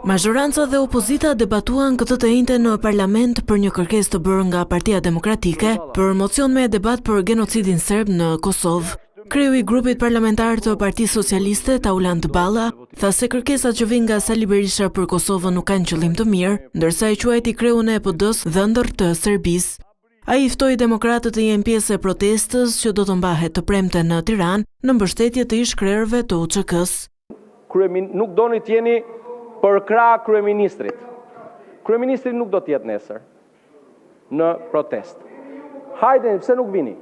Mazhoranca dhe opozita debatuan këtë të njëjtën në parlament për një kërkesë të bërë nga Partia Demokratike për mocion me debat për genocidin serb në Kosovë. Kreu i grupit parlamentar të Partisë Socialiste, Tauland Balla, tha se kërkesat që vijnë nga Sali Berisha për Kosovën nuk kanë qëllim të mirë, ndërsa i quajti kreun e EPD-s dhëndër të Serbisë. Ai ftoi demokratët të jenë pjesë e protestës që do të mbahet të premte në Tiranë në mbështetje të ish-krerëve të UÇK-s. Nuk doni të jeni për krah kryeministrit. Kryeministri nuk do të jetë nesër në protest. Hajde, pse nuk vini?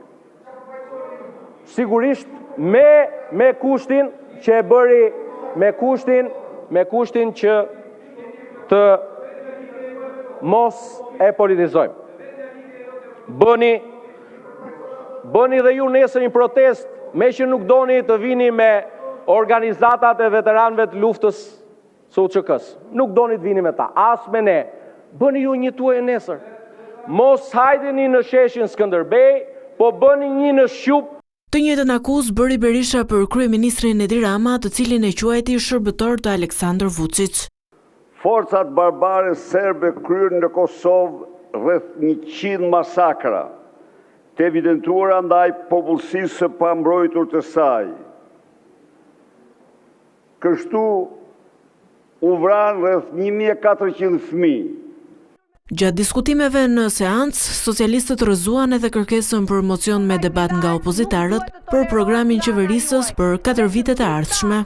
Sigurisht me kushtin që e bëri, me kushtin që të mos e politizojmë. Bëni dhe ju nesër një protest, me që nuk doni të vini me organizatat e veteranëve të luftës së UÇK-s. Nuk doni të vini me ta, as me ne. Bëni ju një tuaj nesër. Mos hajdeni në sheshin Skënderbej, po bëni një në Shqup. Të njëjtën akuzë bëri Berisha për kryeministrin Edi Rama, të cilin e quajti shërbëtor të Aleksandar Vučić. Forcat barbare serbe kryen në Kosovë rreth 100 masakra, të evidentuara ndaj popullsisë së pambrojtur të saj. Kështu u vran rreth 1400 fëmijë. Gjatë diskutimeve në seancë, socialistët rrëzuan edhe kërkesën për mocion me debat nga opozitarët për programin qeverisës për 4 vitet e ardhshme.